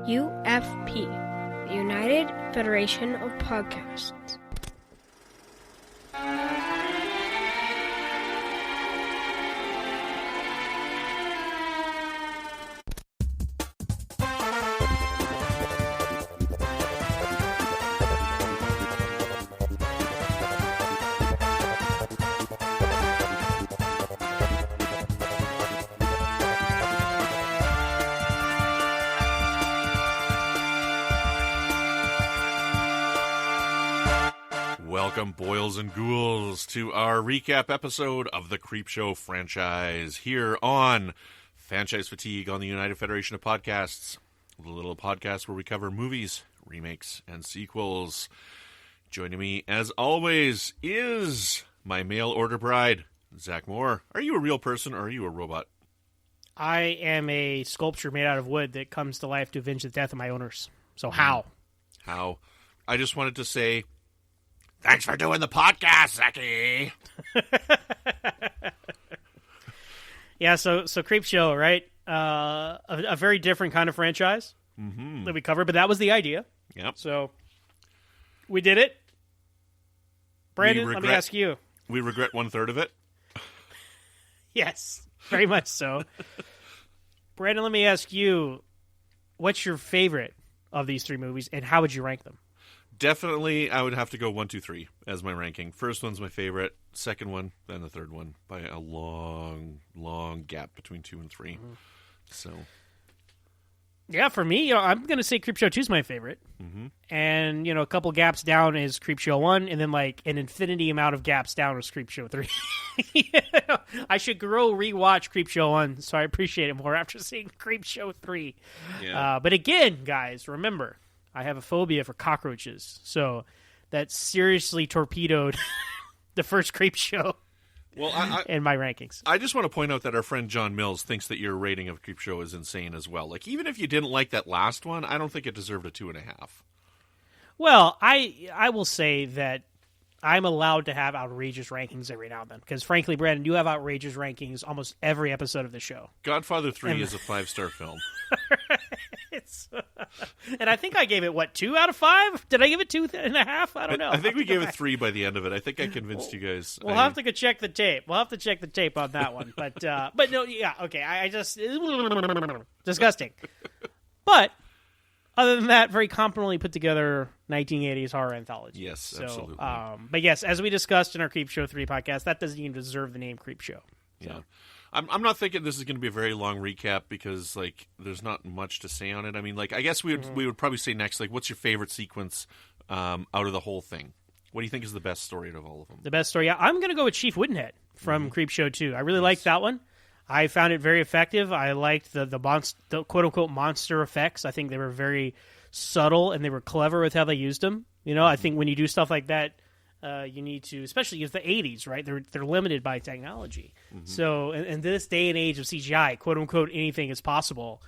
UFP, the United Federation of Podcasts. Welcome, boils and ghouls, to our recap episode of the Creepshow franchise here on Franchise Fatigue on the United Federation of Podcasts, the little podcast where we cover movies, remakes, and sequels. Joining me, as always, is my mail-order bride, Zach Moore. Are you a real person or are you a robot? I am a sculpture made out of wood that comes to life to avenge the death of my owners. So how? How? I just wanted to say, thanks for doing the podcast, Zachy. Yeah, so Creepshow, right? A very different kind of franchise that we covered, but that was the idea. Yep. So we did it. Brandon, let me ask you. We regret 1/3 of it. Yes, very much so. Brandon, let me ask you, what's your favorite of these three movies, and how would you rank them? Definitely, I would have to go 1, 2, 3 as my ranking. First one's my favorite, second one, then the third one, by a long, long gap between 2 and 3. So, yeah, for me, I'm going to say Creepshow 2 is my favorite. And, a couple gaps down is Creepshow 1, and then, like, an infinity amount of gaps down is Creepshow 3. I should go rewatch Creepshow 1, so I appreciate it more after seeing Creepshow 3. yeah. But again, guys, remember, I have a phobia for cockroaches, so that seriously torpedoed the first Creepshow in my rankings. I just want to point out that our friend John Mills thinks that your rating of Creepshow is insane as well. Like, even if you didn't like that last one, I don't think it deserved a 2.5. Well, I will say that I'm allowed to have outrageous rankings every now and then, because frankly, Brandon, you have outrageous rankings almost every episode of the show. Godfather 3 is a 5-star film. And I think I gave it, 2 out of 5? Did I give it 2.5? I don't know. I think we gave it 3 by the end of it. I think I convinced you guys. We'll have to go check the tape. We'll have to check the tape on that one. But no, yeah, okay. I just disgusting. But other than that, very competently put together 1980s horror anthology. Yes, so, absolutely. But yes, as we discussed in our Creepshow 3 podcast, that doesn't even deserve the name Creepshow. So. Yeah. I'm not thinking this is going to be a very long recap because, like, there's not much to say on it. I mean, like, I guess we would probably say next, like, what's your favorite sequence out of the whole thing? What do you think is the best story out of all of them? The best story? Yeah, I'm going to go with Chief Woodenhead from Creepshow 2. I really liked that one. I found it very effective. I liked the quote-unquote monster effects. I think they were very subtle and they were clever with how they used them. I think when you do stuff like that, you need to, especially in the 80s, right? They're limited by technology. So in this day and age of CGI, quote unquote, anything is possible.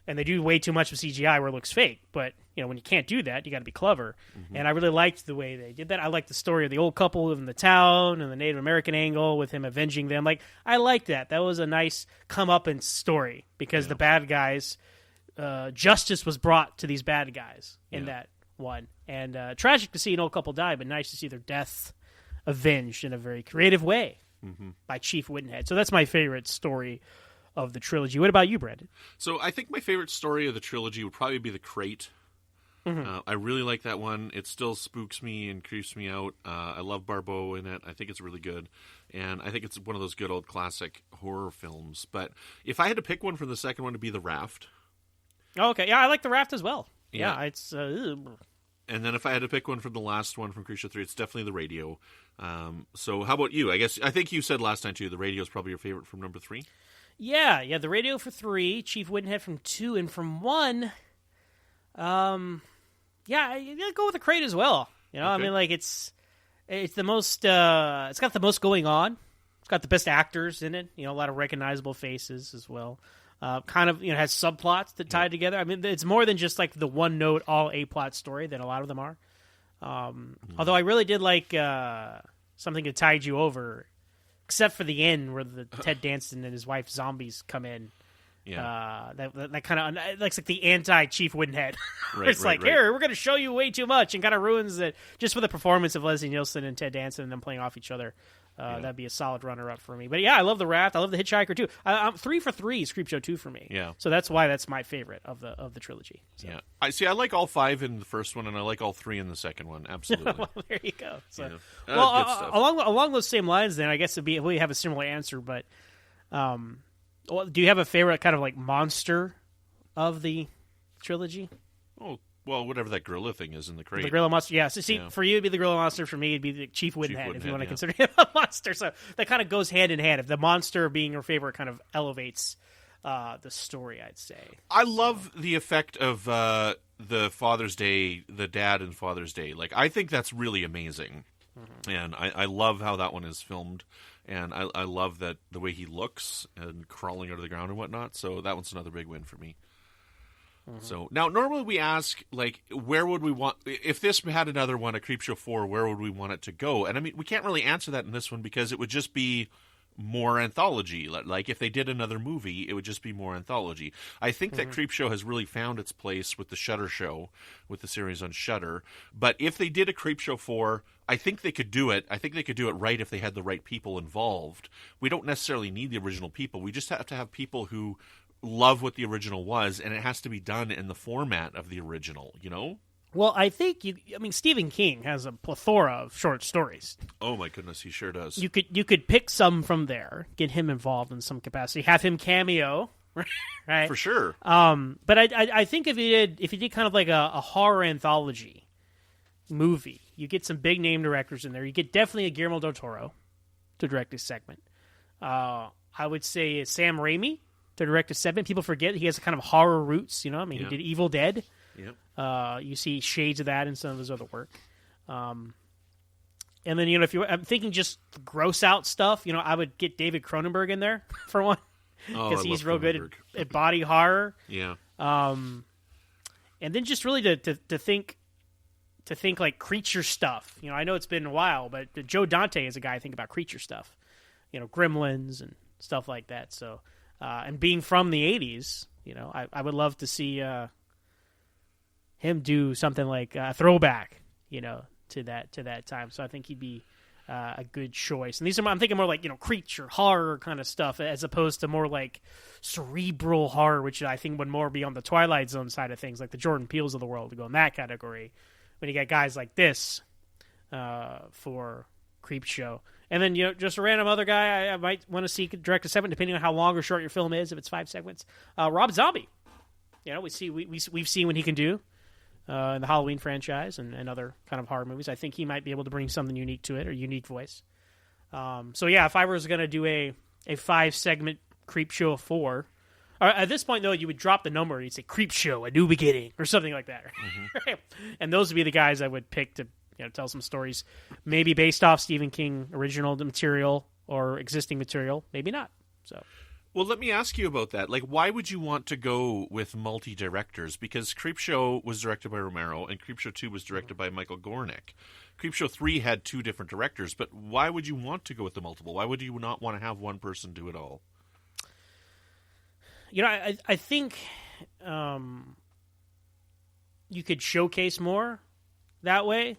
And they do way too much of CGI where it looks fake. But when you can't do that, you got to be clever. And I really liked the way they did that. I liked the story of the old couple who live in the town and the Native American angle with him avenging them. Like, I liked that. That was a nice comeuppance story because the bad guys, justice was brought to these bad guys in that one. And tragic to see an old couple die, but nice to see their death avenged in a very creative way by Chief Woodenhead. So that's my favorite story of the trilogy. What about you, Brandon? So I think my favorite story of the trilogy would probably be The Crate. I really like that one. It still spooks me and creeps me out. I love Barbeau in it. I think it's really good. And I think it's one of those good old classic horror films. But if I had to pick one from the second one, to be The Raft. Oh, okay. Yeah, I like The Raft as well. Yeah. It's... And then if I had to pick one from the last one from Creepshow 3, it's definitely The Radio. So how about you? I think you said last time, too, The Radio is probably your favorite from number 3? Yeah, The Radio for 3, Chief Woodenhead from 2, and from 1, you gotta go with The Crate as well. Okay. I mean, like, it's the most, it's got the most going on. It's got the best actors in it, a lot of recognizable faces as well. Kind of, has subplots that tie together. I mean, it's more than just like the one note, all A-plot story that a lot of them are. Although I really did like Something That Tied You Over, except for the end where the Ted Danson and his wife zombies come in. Yeah. That kind of like the anti-Chief Woodenhead. Right, It's right. here, we're going to show you way too much, and kind of ruins it just for the performance of Leslie Nielsen and Ted Danson and them playing off each other. That'd be a solid runner-up for me. But yeah, I love The Raft. I love The Hitchhiker too. I'm 3 for 3 is Creepshow 2 for me. Yeah. So that's why that's my favorite of the trilogy. So. Yeah. I like all 5 in the first one, and I like all 3 in the second one. Absolutely. Well, there you go. So, Yeah. well, Good stuff. along those same lines, then I guess we have a similar answer. But do you have a favorite kind of like monster of the trilogy? Oh, well, whatever that gorilla thing is in the crate. The gorilla monster, yeah. So Yeah. for you, it'd be the gorilla monster. For me, it'd be the Chief Woodenhead, if you want to Woodenhead, consider him a monster. So that kind of goes hand in hand. If the monster being your favorite kind of elevates the story, I'd say. I love the effect of the Father's Day, the dad in Father's Day. Like, I think that's really amazing. Mm-hmm. And I love how that one is filmed. And I love that the way he looks and crawling out of the ground and whatnot. So that one's another big win for me. Mm-hmm. So now, normally we ask, like, where would we want, if this had another one, a Creepshow 4, where would we want it to go? And I mean, we can't really answer that in this one because it would just be more anthology. Like, if they did another movie, it would just be more anthology. I think that Creepshow has really found its place with the Shudder show, with the series on Shudder. But if they did a Creepshow 4, I think they could do it. I think they could do it right if they had the right people involved. We don't necessarily need the original people. We just have to have people who love what the original was, and it has to be done in the format of the original, you know? Well, I think Stephen King has a plethora of short stories. Oh my goodness, he sure does. You could pick some from there, get him involved in some capacity, have him cameo, right? For sure. But I think if you did kind of like a horror anthology movie, you get some big name directors in there. You get definitely a Guillermo del Toro to direct this segment. I would say Sam Raimi to direct a segment. People forget he has a kind of horror roots. You know, I mean, he did Evil Dead. Yep. You see shades of that in some of his other work. And then, you know, I'm thinking just gross out stuff, you know, I would get David Cronenberg in there for one. Because he's real good at body horror. Yeah. And then just really to think like creature stuff. You know, I know it's been a while, but Joe Dante is a guy I think about creature stuff. You know, Gremlins and stuff like that. So, and being from the 80s, you know, I would love to see him do something like a throwback, you know, to that time. So I think he'd be a good choice. And I'm thinking more like, you know, creature horror kind of stuff as opposed to more like cerebral horror, which I think would more be on the Twilight Zone side of things, like the Jordan Peeles of the world to go in that category. When you got guys like this for Creepshow. And then, you know, just a random other guy I might want to see direct a segment, depending on how long or short your film is, if it's 5 segments. Rob Zombie. You know, we've seen what he can do in the Halloween franchise and other kind of horror movies. I think he might be able to bring something unique to it, or unique voice. So yeah, if I was going to do a 5-segment Creepshow 4, or at this point though, you would drop the number and you'd say Creepshow, a new beginning, or something like that. Right? And those would be the guys I would pick to, you know, tell some stories, maybe based off Stephen King original material or existing material, maybe not. So. Well, let me ask you about that. Like, why would you want to go with multi-directors? Because Creepshow was directed by Romero, and Creepshow 2 was directed by Michael Gornick. Creepshow 3 had 2 different directors, but why would you want to go with the multiple? Why would you not want to have one person do it all? You know, I think you could showcase more that way.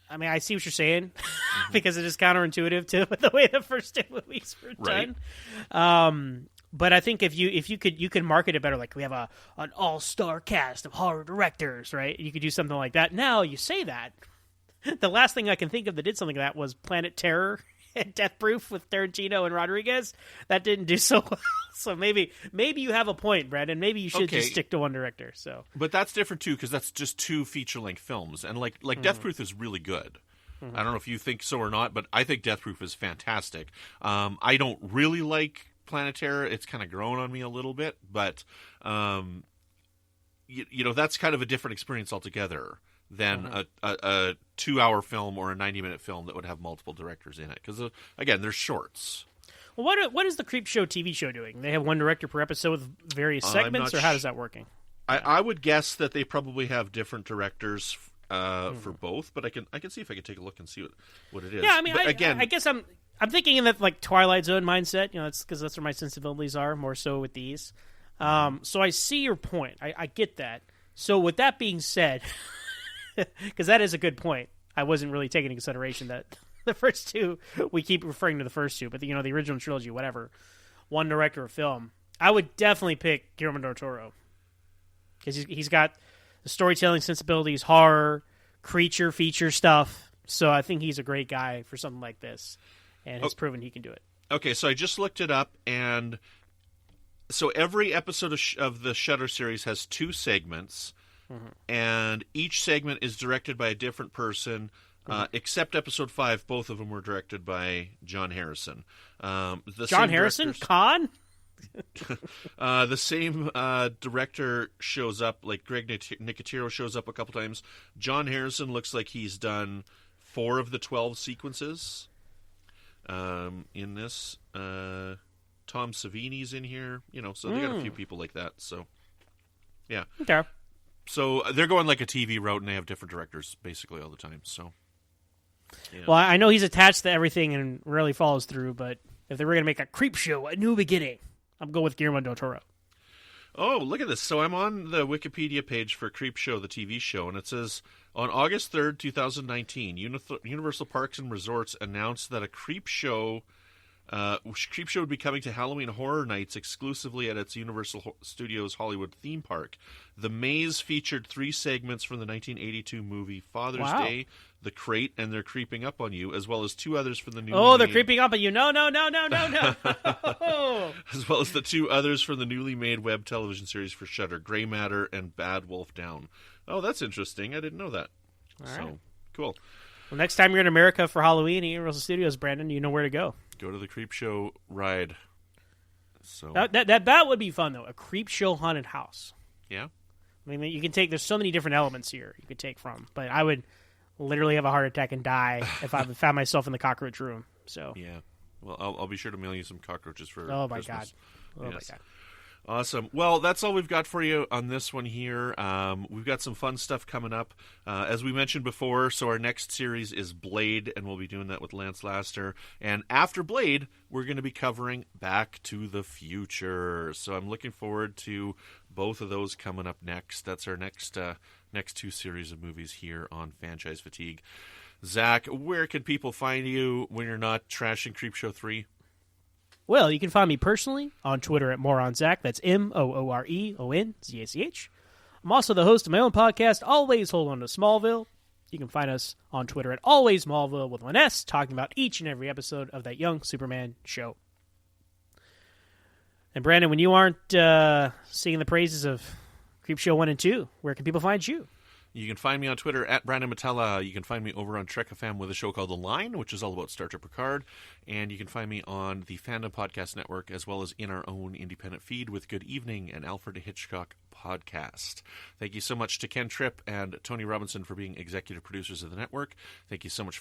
I mean, I see what you're saying because it is counterintuitive to the way the first 2 movies were done. Right. But I think if you could market it better, like we have an all-star cast of horror directors, right? You could do something like that. Now you say that, the last thing I can think of that did something like that was Planet Terror and Death Proof with Tarantino and Rodriguez. That didn't do so well. So maybe you have a point, Brandon. Maybe you should just stick to one director. So, but that's different too, because that's just 2 feature-length films, and like Death Proof is really good. I don't know if you think so or not, but I think Death Proof is fantastic. I don't really like Planet Terror. It's kind of grown on me a little bit, but you know, that's kind of a different experience altogether than a 2-hour film or a 90-minute film that would have multiple directors in it. Because, again, they're shorts. Well, what is the Creepshow TV show doing? They have one director per episode with various segments, or how is that working? I would guess that they probably have different directors for both, but I can see if I can take a look and see what it is. Yeah, I mean, again, I guess I'm I'm thinking in that like Twilight Zone mindset. That's because that's where my sensibilities are more so with these. So I see your point. I get that. So with that being said, because that is a good point, I wasn't really taking into consideration that the first two, we keep referring to the first two, but the original trilogy, whatever, one director of film, I would definitely pick Guillermo del Toro because he's got the storytelling sensibilities, horror, creature feature stuff. So I think he's a great guy for something like this, and has proven he can do it. Okay, so I just looked it up, and so every episode of the Shudder series has 2 segments, and each segment is directed by a different person, except episode 5. Both of them were directed by John Harrison. John Harrison? Khan? The same director shows up, like Greg Nicotero shows up a couple times. John Harrison looks like he's done 4 of the 12 sequences in this. Tom Savini's in here, so they got a few people like that. So, yeah. Okay. So they're going like a TV route, and they have different directors basically all the time. So, yeah. Well, I know he's attached to everything and rarely follows through, but if they were going to make a Creepshow, a new beginning, I'm going with Guillermo del Toro. Oh, look at this. So I'm on the Wikipedia page for Creepshow, the TV show, and it says, on August 3rd, 2019, Universal Parks and Resorts announced that a Creepshow would be coming to Halloween Horror Nights exclusively at its Universal Studios Hollywood theme park. The maze featured 3 segments from the 1982 movie Father's Day, The Crate, and They're Creeping Up on You, as well as 2 others from the They're creeping up on you. No. As well as the 2 others from the newly made web television series for Shudder, Grey Matter and Bad Wolf Down. Oh, that's interesting. I didn't know that. All right. Cool. Well, next time you're in America for Halloween at Universal Studios, Brandon, you know where to go. Go to the Creepshow ride. So that would be fun, though. A Creepshow haunted house. Yeah. I mean, you can take. There's so many different elements here you could take from, but I would literally have a heart attack and die if I found myself in the cockroach room. So yeah. Well, I'll be sure to mail you some cockroaches for Oh my Christmas. God. Oh my God. Awesome. Well, that's all we've got for you on this one here. We've got some fun stuff coming up. As we mentioned before, so our next series is Blade, and we'll be doing that with Lance Laster. And after Blade, we're going to be covering Back to the Future. So I'm looking forward to both of those coming up next. That's our next 2 series of movies here on Franchise Fatigue. Zach, where can people find you when you're not trashing Creepshow 3? Well, you can find me personally on Twitter at MoronZach. That's MOOREONZACH. I'm also the host of my own podcast, Always Hold On to Smallville. You can find us on Twitter at Always Smallville with one S, talking about each and every episode of that Young Superman show. And Brandon, when you aren't singing the praises of Creepshow 1 and 2, where can people find you? You can find me on Twitter at Brandon Matella. You can find me over on Trek FM with a show called The Line, which is all about Star Trek Picard. And you can find me on the Fandom Podcast Network, as well as in our own independent feed with Good Evening and Alfred Hitchcock Podcast. Thank you so much to Ken Tripp and Tony Robinson for being executive producers of the network. Thank you so much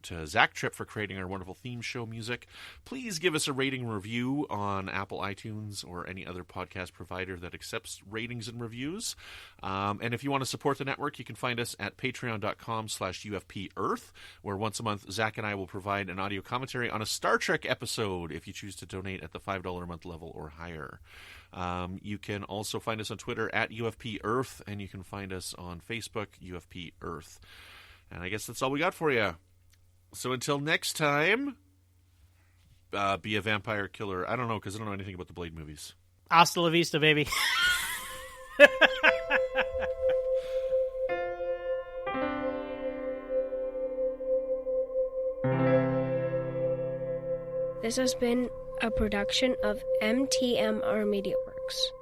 to Zach Tripp for creating our wonderful theme show music. Please give us a rating and review on Apple iTunes or any other podcast provider that accepts ratings and reviews. And if you want to support the network, you can find us at patreon.com/UFPEarth, where once a month, Zach and I will provide an audio commentary on a Star Trek episode if you choose to donate at the $5 a month level or higher. You can also find us on Twitter at UFPEarth, and you can find us on Facebook, UFPEarth. And I guess that's all we got for you. So until next time, be a vampire killer. I don't know, because I don't know anything about the Blade movies. Hasta la vista, baby. This has been a production of MTMR Media Works.